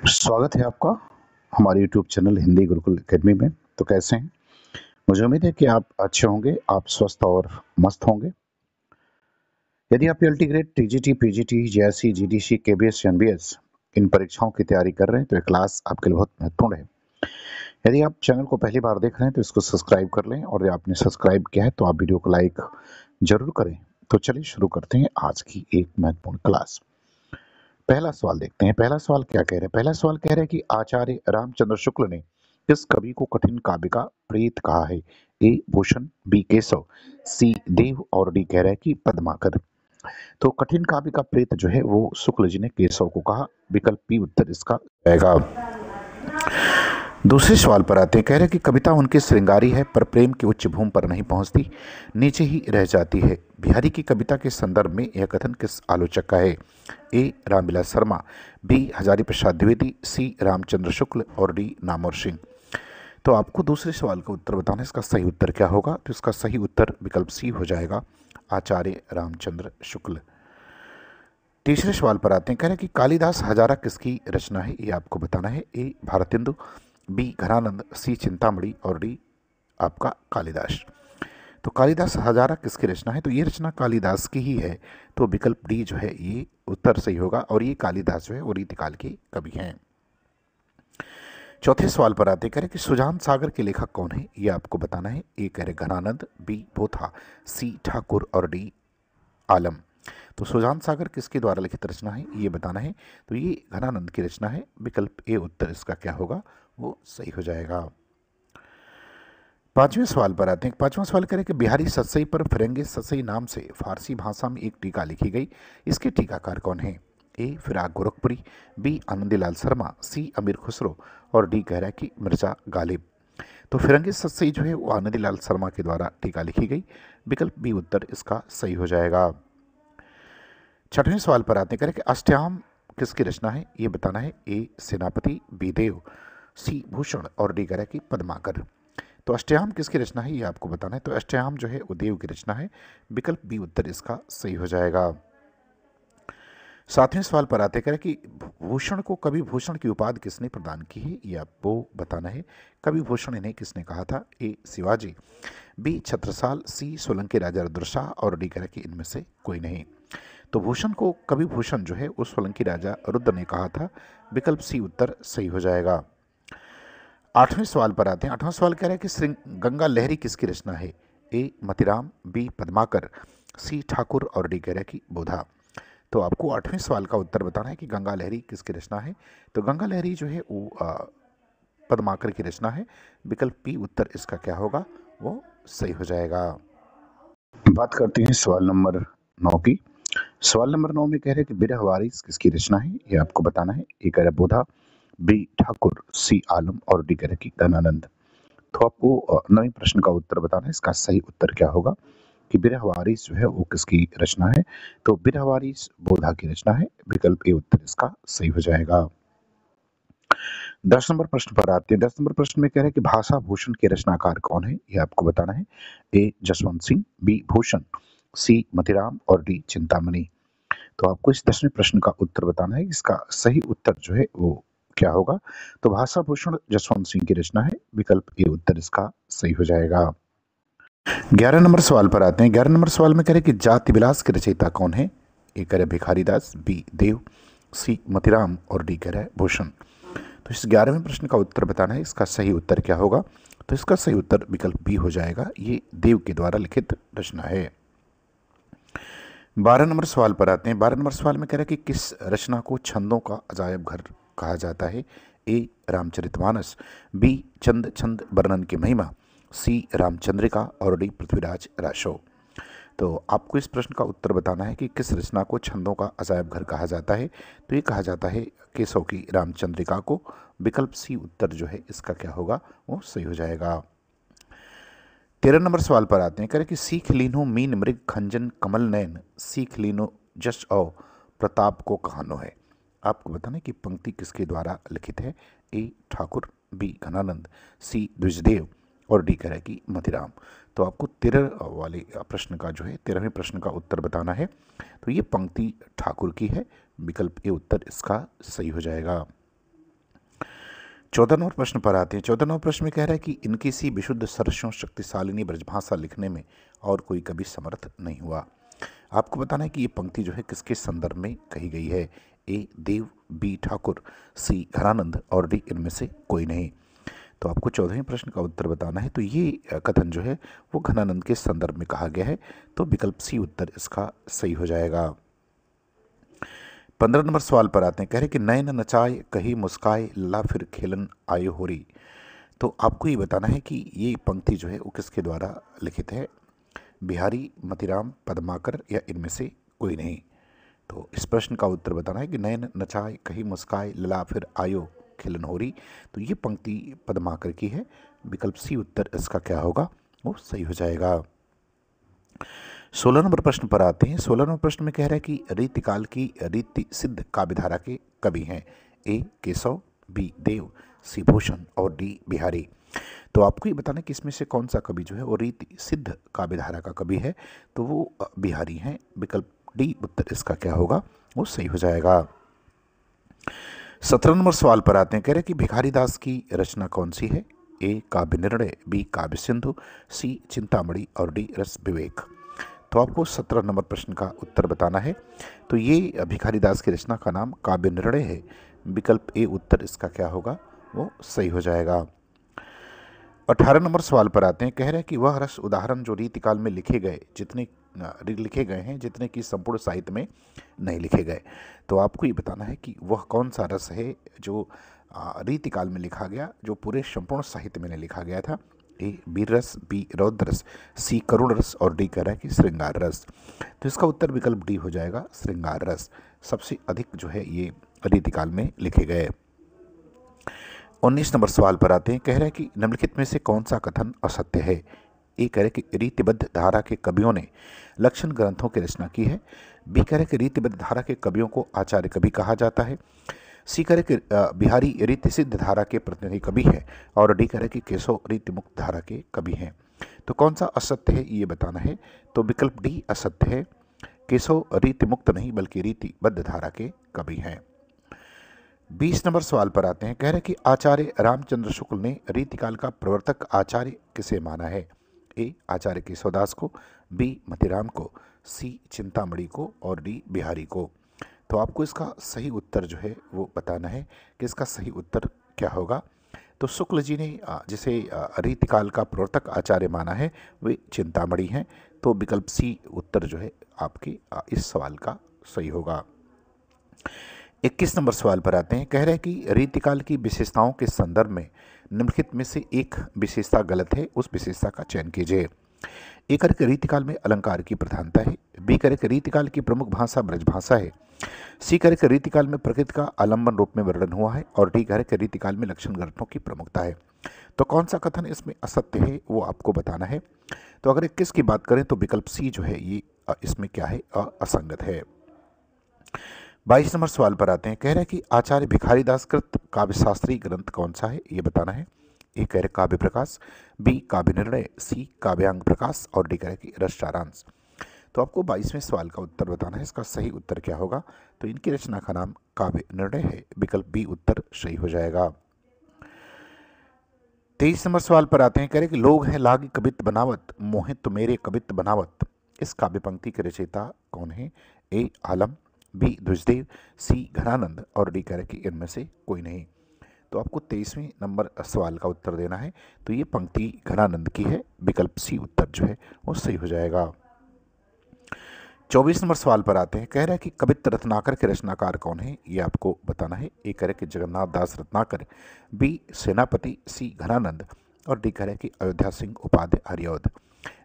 स्वागत है आपका हमारे YouTube channel Hindi Gurukul academy में। तो कैसे हैं? मुझे उम्मीद है कि आप अच्छे होंगे, आप स्वस्थ और मस्त होंगे। यदि आप LT grade, TGT, PGT, JSC, GDC, KBS, NBS इन परीक्षाओं की तैयारी कर रहे हैं तो ये क्लास आपके लिए बहुत महत्वपूर्ण है। यदि आप चैनल को पहली बार देख रहे हैं तो इसको सब्सक्राइब कर लें, और यदि आपने सब्सक्राइब किया है तो आप वीडियो को लाइक जरूर करें। तो चलिए शुरू करते हैं आज की एक महत्वपूर्ण क्लास। पहला सवाल देखते हैं। पहला सवाल क्या कह रहे हैं? पहला सवाल कह रहे हैं कि आचार्य रामचंद्र शुक्ल ने किस कवि को कठिन काव्य का प्रेत कहा है? ए भूषण, बी केशव, सी देव और डी कह रहा है कि पद्माकर। तो कठिन काव्य का प्रेत जो है वो शुक्ल जी ने केशव को कहा। विकल्प बी उत्तर इसका रहेगा। दूसरे सवाल पर आते हैं। कह रहे हैं कि कविता उनकी श्रृंगारी है पर प्रेम की उच्च भूमि पर नहीं पहुंचती, नीचे ही रह जाती है। बिहारी की कविता के संदर्भ में यह कथन किस आलोचक का है? ए रामविलास शर्मा, बी हजारी प्रसाद द्विवेदी, सी रामचंद्र शुक्ल और डी नामवर सिंह। तो आपको दूसरे सवाल का उत्तर बताना है, इसका सही उत्तर क्या होगा? तो इसका सही उत्तर विकल्प सी हो जाएगा, आचार्य रामचंद्र शुक्ल। तीसरे सवाल पर आते हैं। कह रहे हैं कि कालिदास हजारा किसकी रचना है? ये आपको बताना है। ए भारतेंदु, बी घनानंद, सी चिंतामणि और डी आपका कालिदास। तो कालिदास हजारा किसकी रचना है? तो ये रचना कालिदास की ही है। तो विकल्प डी जो है ये उत्तर सही होगा, और ये कालिदास जो है वो रीतिकाल के कवि हैं। चौथे सवाल पर आते करें कि सुजान सागर के लेखक कौन है? ये आपको बताना है। ए कह रहे घनानंद, बी बोथा, सी ठाकुर और डी आलम। तो सुजान सागर किसके द्वारा लिखित रचना है ये बताना है। तो ये घनानंद की रचना है। विकल्प ए उत्तर इसका क्या होगा? वो सही हो जाएगा। पांचवें सवाल पर आते हैं। पांचवा सवाल करें कि बिहारी सतसई पर फिरंगी सतसई नाम से फारसी भाषा में एक टीका लिखी गई, इसके टीकाकार कौन है? ए फिराक गोरखपुरी, बी आनंदीलाल शर्मा, सी अमीर खुसरो और डी कह रहा है कि मिर्जा गालिब। तो फिरंगी सतसई जो है वो आनंदीलाल शर्मा के द्वारा टीका लिखी गई। विकल्प बी उत्तर इसका सही हो जाएगा। छठवें सवाल पर आते करें कि अष्टयाम किसकी रचना है? ये बताना है। ए सेनापति, बी देव, सी भूषण और डी कह रहा है कि पद्माकर। तो अष्टयाम किसकी रचना है ये आपको बताना है। तो अष्टयाम जो है वो देव की रचना है। विकल्प बी उत्तर इसका सही हो जाएगा। सातवें सवाल पर आते करें कि भूषण को कवि भूषण की उपाधि किसने प्रदान की है? ये आपको बताना है। कवि भूषण इन्हें किसने कहा था? ए शिवाजी, बी छत्रसाल, सी सोलंकी राजा रुद्रशाह और डी कह कि इनमें से कोई नहीं। तो भूषण को कवि भूषण जो है उस सोलंकी राजा रुद्र ने कहा था। विकल्प सी उत्तर सही हो जाएगा। आठवें सवाल पर आते हैं। आठवां सवाल कह रहा है कि श्री गंगा लहरी किसकी रचना है? ए मतिराम, बी पद्माकर, सी ठाकुर और डी कह रहा है कि बोधा। तो आपको आठवें सवाल का उत्तर बताना है कि गंगा लहरी किसकी रचना है। तो गंगा लहरी जो है वो पद्माकर की रचना है। विकल्प बी उत्तर इसका क्या होगा? वो सही हो जाएगा। बात करते हैं सवाल नंबर 9 की। सवाल नंबर 9 में कह रहे हैं कि बिरह वारिस किसकी रचना है? ये आपको बताना है। ए कह रहा है बोधा, बी ठाकुर, सी आलम और डी कह रहा है कि घनानंद। तो आपको 9वें प्रश्न का उत्तर बताना है। इसका सही उत्तर क्या होगा कि बिरह वारिस जो है वो किसकी रचना है? तो बिरह वारिस बोधा की रचना है। विकल्प ए उत्तर इसका सही हो जाएगा। 10 नंबर प्रश्न पर आते हैं। 10 नंबर प्रश्न में कह रहे हैं कि भाषा भूषण के रचनाकार कौन है? ये आपको बताना है। ए जसवंत सिंह, बी भूषण, सी मतिराम और डी चिंतामणि। तो आपको इस 10वें प्रश्न का उत्तर बताना है। इसका सही उत्तर जो है वो क्या होगा? तो भाषा भूषण जसवंत सिंह की रचना है। विकल्प ए उत्तर इसका सही हो जाएगा। 11 नंबर सवाल पर आते हैं। 11 नंबर सवाल में कह रहे हैं कि जाति विलास के रचयिता कौन है? ए कह रहे भिखारी दास, बी देव, सी मतिराम और डी कह रहा है भूषण। तो इस 11वें प्रश्न का उत्तर बताना है। इसका सही उत्तर क्या होगा? तो इसका सही उत्तर विकल्प बी हो जाएगा। ये देव के द्वारा लिखित रचना है। 12 नंबर सवाल पर आते हैं। 12 नंबर सवाल में कह रहा है कि किस रचना को छंदों का अजायब घर कहा जाता है? ए रामचरितमानस, बी चंद छंद वर्णन की महिमा, सी रामचंद्रिका और डी पृथ्वीराज राशो। तो आपको इस प्रश्न का उत्तर बताना है कि किस रचना को छंदों का अजायब घर कहा जाता है। तो ये कहा जाता है केशव की रामचंद्रिका को। विकल्प सी उत्तर जो है इसका क्या होगा? वो सही हो जाएगा। 13 नंबर सवाल पर आते हैं। कह रहे कि सीख लीनो मीन मृग खंजन कमल नयन, सीख लीनो जश औ प्रताप को कहानो है। आपको बताना है कि पंक्ति किसके द्वारा लिखित है। ए ठाकुर, बी घनानंद, सी द्विजदेव और डी कह रहा है कि मतिराम। तो आपको 13 वाले प्रश्न का जो है 13वें प्रश्न का उत्तर बताना है। तो ये पंक्ति ठाकुर की है। विकल्प ए उत्तर इसका सही हो जाएगा। 14 नंबर प्रश्न पर आते हैं। 14 नंबर प्रश्न में कह रहा है कि इनकी सी विशुद्ध सरसों शक्तिशालिनी ब्रजभाषा लिखने में और कोई कभी समर्थ नहीं हुआ। आपको बताना है कि ये पंक्ति जो है किसके संदर्भ में कही गई है। ए देव, बी ठाकुर, सी घनानंद और डी इनमें से कोई नहीं। तो आपको 14वें प्रश्न का उत्तर बताना है। तो ये कथन जो है वो घनानंद के संदर्भ में कहा गया है। तो विकल्प सी उत्तर इसका सही हो जाएगा। 15 नंबर सवाल पर आते हैं। कह रहे कि नयन नचाए कही मुस्काए ला फिर खेलन आए होरी। तो आपको ये बताना है कि ये पंक्ति जो है वो किसके द्वारा लिखित है। बिहारी, मतीराम, पद्माकर या इनमें से कोई नहीं। तो इस प्रश्न का उत्तर बताना है कि नयन नचाए कही मुस्काए ला फिर आयो खिलन होरी। तो ये पंक्ति पद्माकर की है। विकल्प सी उत्तर इसका क्या होगा, वो सही हो जाएगा। 16 नंबर प्रश्न पर आते हैं। 16 नंबर प्रश्न में कह रहा है कि रीतिकाल की रीति सिद्ध काव्यधारा के कवि हैं। ए केशव, बी देव, सी भूषण और डी बिहारी। तो आपको ये बताना है कि इसमें से कौन सा कवि जो है वो रीति सिद्ध काव्यधारा का कवि है। तो वो बिहारी हैं। विकल्प डी उत्तर इसका क्या होगा, वो सही हो जाएगा। 17 नंबर सवाल पर आते हैं। कह रहे हैं कि भिखारी दास की रचना कौन सी है। ए काव्य निर्णय, बी काव्य सिंधु, सी चिंतामणि और डी रस विवेक। तो आपको 17 नंबर प्रश्न का उत्तर बताना है। तो ये भिखारी दास की रचना का नाम काव्य निर्णय है। विकल्प ए उत्तर इसका क्या होगा, वो सही हो जाएगा। 18 नंबर सवाल पर आते हैं। कह रहे हैं कि वह रस उदाहरण जो रीतिकाल में लिखे गए हैं जितने कि संपूर्ण साहित्य में नहीं लिखे गए। तो आपको ये बताना है कि वह कौन सा रस है जो रीतिकाल में लिखा गया, जो पूरे संपूर्ण साहित्य में नहीं लिखा गया था। ए वीर रस, बी रौद्र रस, सी करुण रस और डी कह रहा है कि श्रृंगार रस। तो इसका उत्तर विकल्प डी हो जाएगा, श्रृंगार रस। सबसे अधिक जो है ये रीतिकाल में लिखे गए। 19 नंबर सवाल पर आते हैं। कह रहे हैं कि निम्नलिखित में से कौन सा कथन असत्य है। ए कह रहे कि रीतिबद्ध धारा के कवियों ने लक्षण ग्रंथों की रचना की है। बी कह रहे कि रीतिबद्ध धारा के कवियों को आचार्य कवि कहा जाता है। सी कह रहे कि बिहारी रीति सिद्ध धारा के प्रतिनिधि कवि है। और डी कह रहे कि केशव रीति मुक्त धारा के कवि हैं। तो कौन सा असत्य है ये बताना है। तो विकल्प डी असत्य है। केशव रीति मुक्त नहीं बल्कि रीतिबद्ध धारा के कवि हैं। 20 नंबर सवाल पर आते हैं। कह रहे कि आचार्य रामचंद्र शुक्ल ने रीतिकाल का प्रवर्तक आचार्य किसे माना है। ए आचार्य केशवदास को, बी मतीराम को, सी चिंतामणि को और डी बिहारी को। तो आपको इसका सही उत्तर जो है वो बताना है कि इसका सही उत्तर क्या होगा। तो शुक्ल जी ने जिसे रीतिकाल का प्रवर्तक आचार्य माना है वे चिंतामणि हैं। तो विकल्प सी उत्तर जो है आपके इस सवाल का सही होगा। 21 नंबर सवाल पर आते हैं। कह रहे हैं कि रीतिकाल की विशेषताओं के संदर्भ में निम्नलिखित में से एक विशेषता गलत है, उस विशेषता का चयन कीजिए। ए कह रहे कि रीतिकाल में अलंकार की प्रधानता है। बी कह रहे कि रीतिकाल की प्रमुख भाषा ब्रजभाषा है। सी कह रहे कि रीतिकाल में प्रकृति का आलंबन रूप में वर्णन हुआ है। और डी कह रहे कि रीतिकाल में लक्षण ग्रंथों की प्रमुखता है। तो कौन सा कथन इसमें असत्य है वो आपको बताना है। तो अगर 21 की बात करें तो विकल्प सी जो है ये इसमें क्या है, असंगत है। 22 नंबर सवाल पर आते हैं। कह रहे हैं कि आचार्य भिखारीदास कृत काव्यशास्त्री ग्रंथ कौन सा है ये बताना है। ए कह रहे काव्य प्रकाश, बी काव्य निर्णय, सी काव्यांग प्रकाश और डी कह रहे कि रस सारांश। तो आपको 22वें सवाल का उत्तर बताना है। इसका सही उत्तर क्या होगा। तो इनकी रचना का नाम काव्य निर्णय है। विकल्प बी उत्तर सही हो जाएगा। 23 नंबर सवाल पर आते हैं। कह रहे कि लोग हैं लाग कवित बनावत, मोहित तो मेरे कवित बनावत। इस काव्य पंक्ति के रचयिता कौन है। ए आलम, बी द्विजदेव, सी घनानंद और डी कह रहे कि इनमें से कोई नहीं। तो आपको 23वें नंबर सवाल का उत्तर देना है। तो ये पंक्ति घनानंद की है। विकल्प सी उत्तर जो है वो सही हो जाएगा। 24 नंबर सवाल पर आते हैं। कह रहा है कि कवित्त रत्नाकर के रचनाकार कौन है ये आपको बताना है। ए कह रहे कि जगन्नाथ दास रत्नाकर, बी सेनापति, सी घनानंद और डी कह रहे कि अयोध्या सिंह उपाध्याय हरिऔध।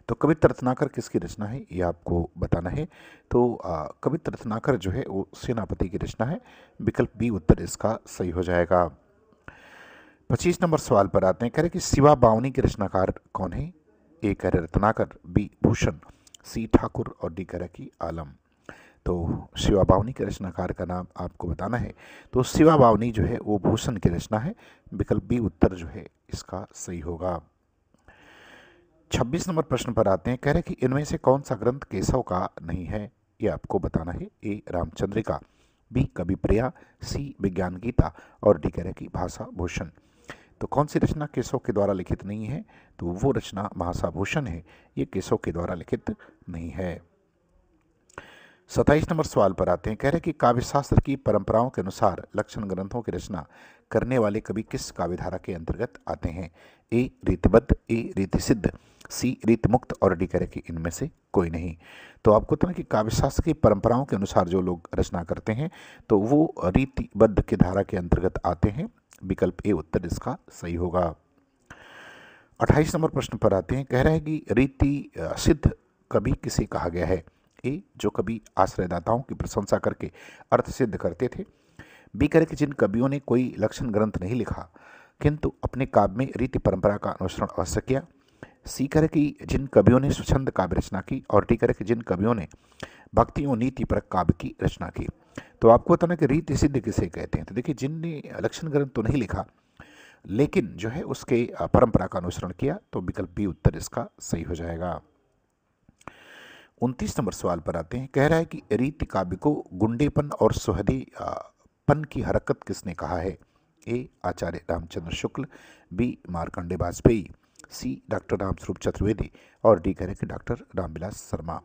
तो कवित्त रत्नाकर किसकी रचना है ये आपको बताना है। तो कवित्त रत्नाकर जो है वो सेनापति की रचना है। विकल्प बी उत्तर इसका सही हो जाएगा। 25 नंबर सवाल पर आते हैं। कह रहे कि शिवा बावनी के रचनाकार कौन है। ए कह रहे रत्नाकर, बी भूषण, सी ठाकुर और डी कह रहे कि आलम। तो शिवा बावनी के रचनाकार का नाम आपको बताना है। तो शिवा बावनी जो है वो भूषण की रचना है। विकल्प बी उत्तर जो है इसका सही होगा। 26 नंबर प्रश्न पर आते हैं। कह रहे कि इनमें से कौन सा ग्रंथ केशव का नहीं है ये आपको बताना है। ए रामचंद्रिका, बी कवि प्रिया, सी विज्ञान गीता और डी कह रहे कि भाषा भूषण। तो कौन सी रचना केशव के द्वारा लिखित नहीं है? तो वो रचना महासाभूषण है, ये केशव के द्वारा लिखित नहीं है। 27 नंबर सवाल पर आते हैं। कह रहे कि काव्य शास्त्र की परंपराओं के अनुसार लक्षण ग्रंथों की रचना करने वाले कवि किस काव्यधारा के अंतर्गत आते हैं? ए रीतिबद्ध, ए रीतिसिद्ध, सी रीतिमुक्त और डी कह रहे कि इनमें से कोई नहीं। तो आपको पता है कि काव्य शास्त्र की परंपराओं के अनुसार जो लोग रचना करते हैं तो वो रीतिबद्ध की धारा के अंतर्गत आते हैं। विकल्प ए उत्तर इसका सही होगा। 28 नंबर प्रश्न पर आते हैं। कह रहा है कि रीति सिद्ध कवि किसे कहा गया है? ए जो कवि आश्रयदाताओं की प्रशंसा करके अर्थ सिद्ध करते थे। बी कह रहे कि जिन कवियों ने कोई लक्षण ग्रंथ नहीं लिखा किंतु अपने काव्य में रीति परंपरा का अनुसरण अवश्य किया। सी कह रहे कि जिन कवियों ने स्वच्छंद काव्य रचना की। और डी कह रहे कि जिन कवियों ने भक्ति और नीति परक काव्य की रचना की। तो आपको बताना कि रीति सिद्ध किसे कहते हैं? तो देखिए, जिनने लक्षण ग्रंथ तो नहीं लिखा लेकिन जो है उसके परंपरा का अनुसरण किया, तो विकल्प बी उत्तर इसका सही हो जाएगा। 29 नंबर सवाल पर आते हैं। कह रहा है कि रीति काव्य को गुंडेपन और सुहदीपन की हरकत किसने कहा है? ए आचार्य रामचंद्र शुक्ल, बी मार्कंडे वाजपेयी, सी डॉक्टर रामस्वरूप चतुर्वेदी और डी कह रहे कि डॉक्टर रामविलास शर्मा।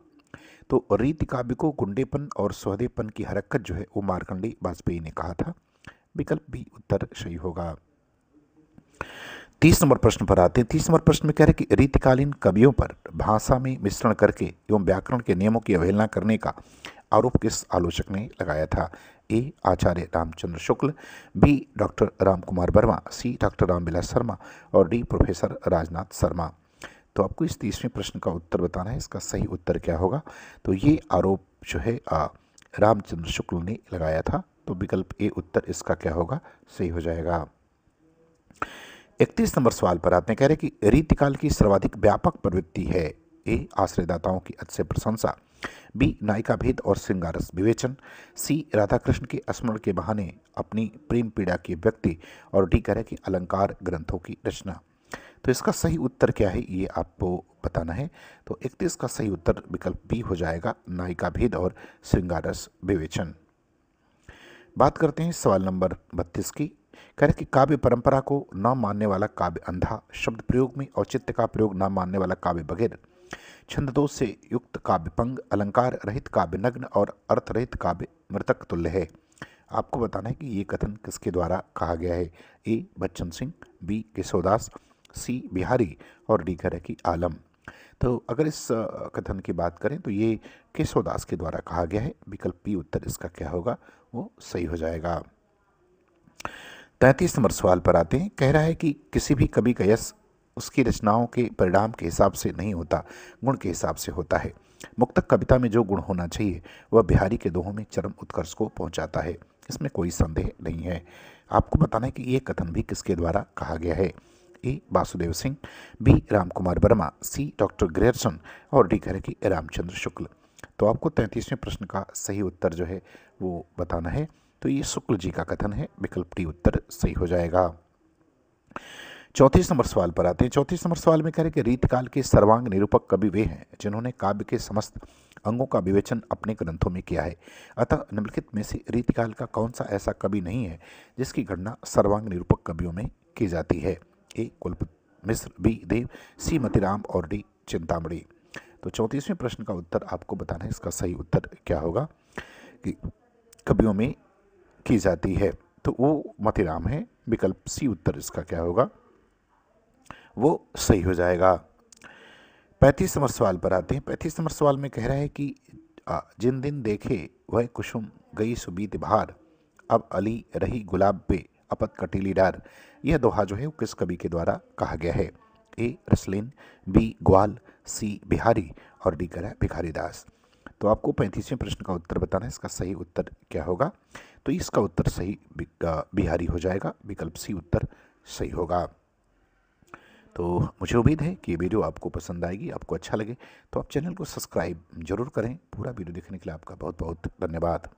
तो रीति काव्य को गुंडेपन और सुहदेपन की हरकत जो है वो मार्कंडे वाजपेयी ने कहा था। विकल्प बी उत्तर सही होगा। 30 नंबर प्रश्न पर आते हैं। 30 नंबर प्रश्न में कह रहे कि रीतिकालीन कवियों पर भाषा में मिश्रण करके एवं व्याकरण के नियमों की अवहेलना करने का आरोप किस आलोचक ने लगाया था? ए आचार्य रामचंद्र शुक्ल, बी डॉक्टर राम कुमार वर्मा, सी डॉक्टर रामविलास शर्मा और डी प्रोफेसर राजनाथ शर्मा। तो आपको इस 30वें प्रश्न का उत्तर बताना है। इसका सही उत्तर क्या होगा? तो ये आरोप जो है रामचंद्र शुक्ल ने लगाया था। तो विकल्प ए उत्तर इसका क्या होगा? सही हो जाएगा। 31 नंबर सवाल पर आते हैं। कह रहे कि रीतिकाल की सर्वाधिक व्यापक प्रवृत्ति है। ए आश्रयदाताओं की अतिशय प्रशंसा, बी नायिका भेद और श्रृंगारस विवेचन, सी राधा कृष्ण के स्मरण के बहाने अपनी प्रेम पीड़ा की व्यक्ति और डी कह रहे कि अलंकार ग्रंथों की रचना। तो इसका सही उत्तर क्या है ये आपको बताना है। तो 31 का सही उत्तर विकल्प बी हो जाएगा, नायिका भेद और श्रृंगारस विवेचन। बात करते हैं सवाल नंबर 32 की। कह रहे कि काव्य परंपरा को न मानने वाला काव्य अंधा, शब्द प्रयोग में औचित्य का प्रयोग न मानने वाला काव्य बगैर, छंदों से युक्त काव्य पंग, अलंकार रहित काव्य नग्न और अर्थ रहित काव्य मृतक तुल्य है। आपको बताना है कि ये कथन किसके द्वारा कहा गया है? ए बच्चन सिंह, बी केशवदास, सी बिहारी और डी कह रहे कि आलम। तो अगर इस कथन की बात करें तो ये केशवदास के द्वारा कहा गया है। विकल्प बी उत्तर इसका क्या होगा? वो सही हो जाएगा। 33 नंबर सवाल पर आते हैं। कह रहा है कि किसी भी कवि का यश उसकी रचनाओं के परिणाम के हिसाब से नहीं होता, गुण के हिसाब से होता है। मुक्तक कविता में जो गुण होना चाहिए वह बिहारी के दोहों में चरम उत्कर्ष को पहुंचाता है, इसमें कोई संदेह नहीं है। आपको बताना है कि ये कथन भी किसके द्वारा कहा गया है? ए वासुदेव सिंह, बी राम कुमार वर्मा, सी डॉक्टर ग्रेयर्सन और डी कह रहे कि रामचंद्र शुक्ल। तो आपको 33वें प्रश्न का सही उत्तर जो है वो बताना है। तो ये शुक्ल जी का कथन है। विकल्प डी उत्तर सही हो जाएगा। 34 नंबर सवाल पर आते हैं। 34 नंबर सवाल में कह रहे कि रीतिकाल के सर्वांग निरूपक कवि वे हैं जिन्होंने काव्य के समस्त अंगों का विवेचन अपने ग्रंथों में किया है। अतः निम्नलिखित में से रीतिकाल का कौन सा ऐसा कवि नहीं है जिसकी गणना सर्वांग निरूपक कवियों में की जाती है? ए कुलपति मिश्र, बी देव, सी मतिराम और डी चिंतामणि। तो 34वें प्रश्न का उत्तर आपको बताना है। इसका सही उत्तर क्या होगा कि कवियों में की जाती है? तो वो मतिराम है। विकल्प सी उत्तर इसका क्या होगा? वो सही हो जाएगा। 35 नंबर सवाल पर आते हैं। 35 नंबर सवाल में कह रहा है कि जिन दिन देखे वह कुसुम गई सुबीत बहार, अब अली रही गुलाब पे अपत कटीली डार। यह दोहा जो है वो किस कवि के द्वारा कहा गया है? ए रसलीन, बी ग्वाल, सी बिहारी और डी कह भिखारी दास। तो आपको 35वें प्रश्न का उत्तर बताना है। इसका सही उत्तर क्या होगा? तो इसका उत्तर सही बिहारी हो जाएगा। विकल्प सी उत्तर सही होगा। तो मुझे उम्मीद है कि ये वीडियो आपको पसंद आएगी, आपको अच्छा लगे तो आप चैनल को सब्सक्राइब जरूर करें। पूरा वीडियो देखने के लिए आपका बहुत बहुत धन्यवाद।